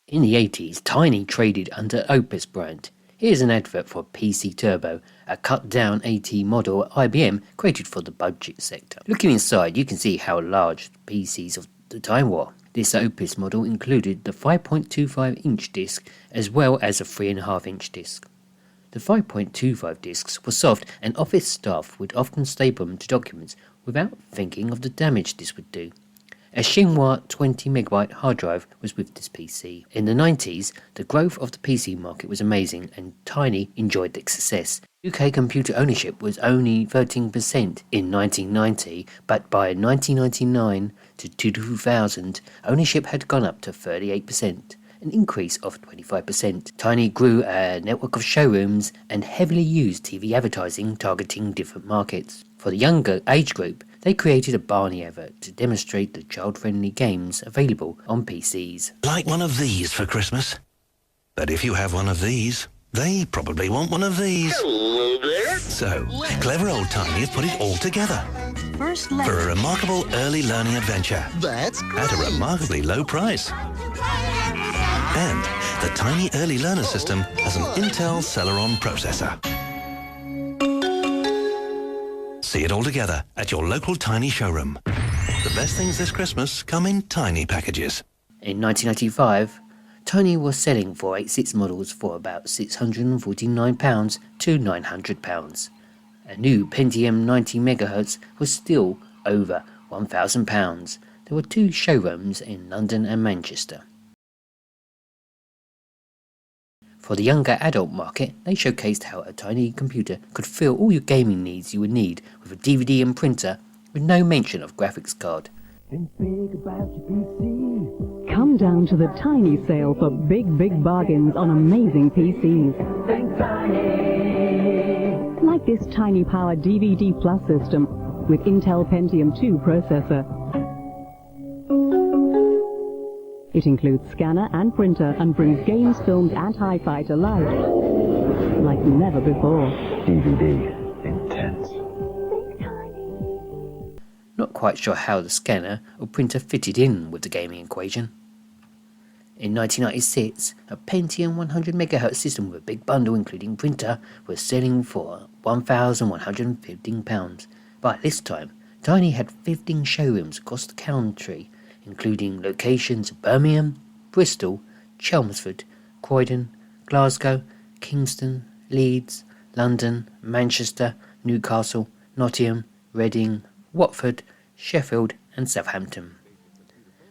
In the 80s, Tiny traded under Opus brand. Here's an advert for PC Turbo, a cut-down AT model IBM created for the budget sector. Looking inside, you can see how large the PCs of the time were. This Opus model included the 5.25-inch disc as well as a 3.5-inch disc. The 5.25 discs were soft, and office staff would often staple them to documents without thinking of the damage this would do. A Shinhwa 20MB hard drive was with this PC. In the 90s, the growth of the PC market was amazing and Tiny enjoyed the success. UK computer ownership was only 13% in 1990, but by 1999 to 2000, ownership had gone up to 38%. An increase of 25%. Tiny grew a network of showrooms and heavily used TV advertising targeting different markets. For the younger age group, they created a Barney advert to demonstrate the child-friendly games available on PCs. Like one of these for Christmas? But if you have one of these, they probably want one of these. Hello there. So, clever old Tiny have put it all together First for letter. a remarkable early learning adventure That's great. at a remarkably low price. And the Tiny Early Learner System has an Intel Celeron processor. See it all together at your local Tiny showroom. The best things this Christmas come in tiny packages. In 1985, Tiny was selling 486 models for about £649 to £900. A new Pentium 90MHz was still over £1,000. There were 2 showrooms in London and Manchester. For the younger adult market, they showcased how a tiny computer could fill all your gaming needs you would need with a DVD and printer with no mention of graphics card. Come down to the Tiny sale for big bargains on amazing PCs. Like this Tiny Power DVD Plus system with Intel Pentium 2 processor. It includes scanner and printer and brings games, films and hi-fi to life like never before. DVD. Intense. Not quite sure how the scanner or printer fitted in with the gaming equation. In 1996, a Pentium 100MHz system with a big bundle including printer was selling for £1,115. By this time, Tiny had 15 showrooms across the country, including locations in Birmingham, Bristol, Chelmsford, Croydon, Glasgow, Kingston, Leeds, London, Manchester, Newcastle, Nottingham, Reading, Watford, Sheffield and Southampton.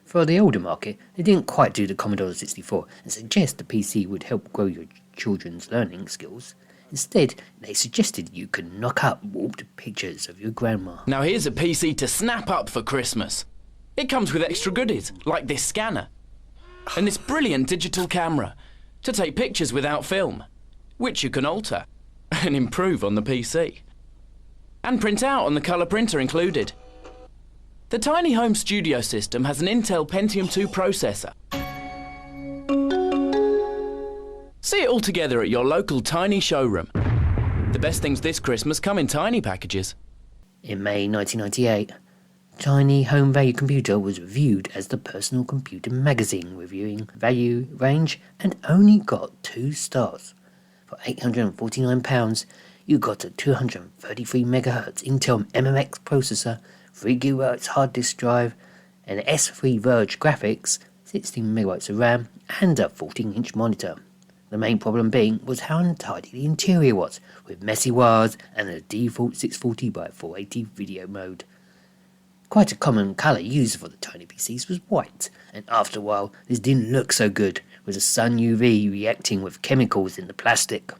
For the older market, they didn't quite do the Commodore 64 and suggest the PC would help grow your children's learning skills. Instead, they suggested you could knock up warped pictures of your grandma. Now here's a PC to snap up for Christmas. It comes with extra goodies, like this scanner, and this brilliant digital camera to take pictures without film, which you can alter and improve on the PC. And print out on the colour printer included. The Tiny Home Studio system has an Intel Pentium 2 processor. See it all together at your local Tiny showroom. The best things this Christmas come in tiny packages. In May 1998, Tiny Home Value Computer was reviewed as the Personal Computer magazine reviewing value range and only got 2 stars. For £849, you got a 233MHz Intel MMX processor, 3GB hard disk drive, an S3 Verge graphics, 16MB of RAM, and a 14-inch monitor. The main problem being was how untidy the interior was, with messy wires and a default 640x480 video mode. Quite a common colour used for the Tiny PCs was white, and after a while this didn't look so good, with the sun UV reacting with chemicals in the plastic.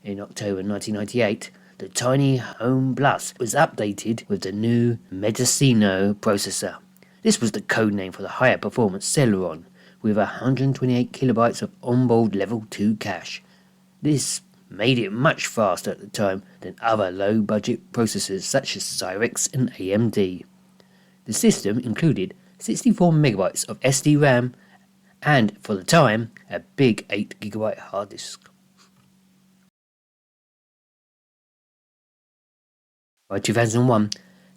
In October 1998, the Tiny Home Plus was updated with the new Mendocino processor. This was the code name for the higher performance Celeron, with 128KB of onboard level 2 cache. This made it much faster at the time than other low-budget processors such as Cyrix and AMD. The system included 64MB of SD RAM and, for the time, a big 8GB hard disk. By 2001,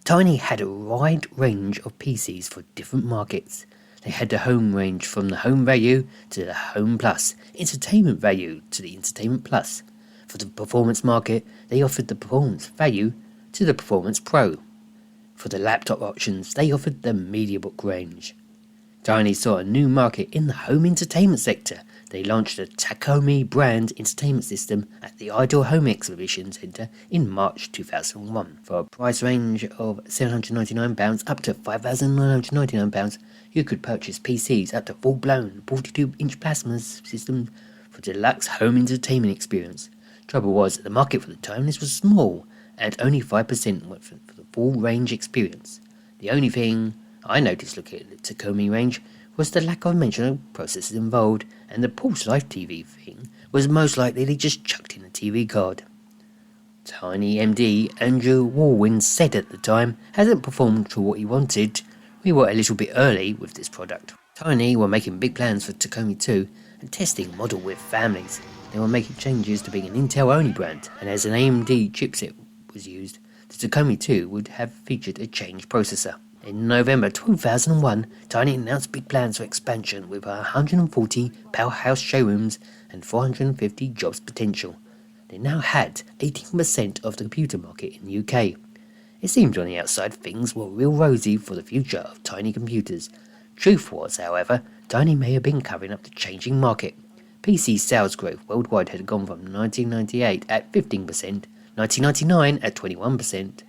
Tiny had a wide range of PCs for different markets. They had the home range from the home value to the home plus, entertainment value to the entertainment plus. For the performance market, they offered the performance value to the performance pro. For the laptop options, they offered the MediaBook range. Tiny saw a new market in the home entertainment sector. They launched a Takomi brand entertainment system at the Ideal Home Exhibition Centre in March 2001. For a price range of £799 up to £5,999, you could purchase PCs up to full-blown 42-inch plasma systems for deluxe home entertainment experience. Trouble was, the market for the time this was small, and only 5% went for the full range experience. The only thing I noticed looking at the Takomi range was the lack of mention of processors involved, and the Pulse Life TV thing was most likely they just chucked in a TV card. Tiny MD Andrew Warwin said at the time, hasn't performed to what he wanted. We were a little bit early with this product. Tiny were making big plans for Takomi 2 and testing a model with families. They were making changes to being an Intel-only brand, and as an AMD chipset was used, the Takomi 2 would have featured a changed processor. In November 2001, Tiny announced big plans for expansion with 140 powerhouse showrooms and 450 jobs potential. They now had 18% of the computer market in the UK. It seemed on the outside things were real rosy for the future of Tiny computers. Truth was, however, Tiny may have been covering up the changing market. PC sales growth worldwide had gone from 1998 at 15%, 1999 at 21%.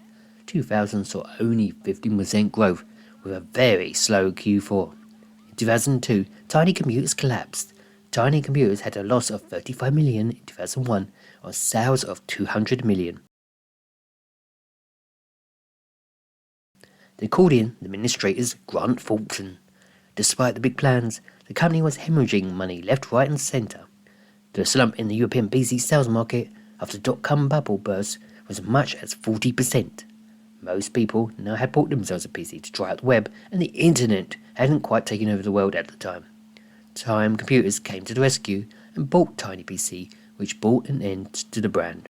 2000 saw only 15% growth, with a very slow Q4. In 2002, Tiny Computers collapsed. Tiny Computers had a loss of 35 million in 2001 on sales of 200 million. They called in the administrators Grant Thornton. Despite the big plans, the company was hemorrhaging money left, right and centre. The slump in the European PC sales market after the dot-com bubble burst was as much as 40%. Most people now had bought themselves a PC to try out the web, and the internet hadn't quite taken over the world at the time. Time Computers came to the rescue and bought Tiny PC, which brought an end to the brand.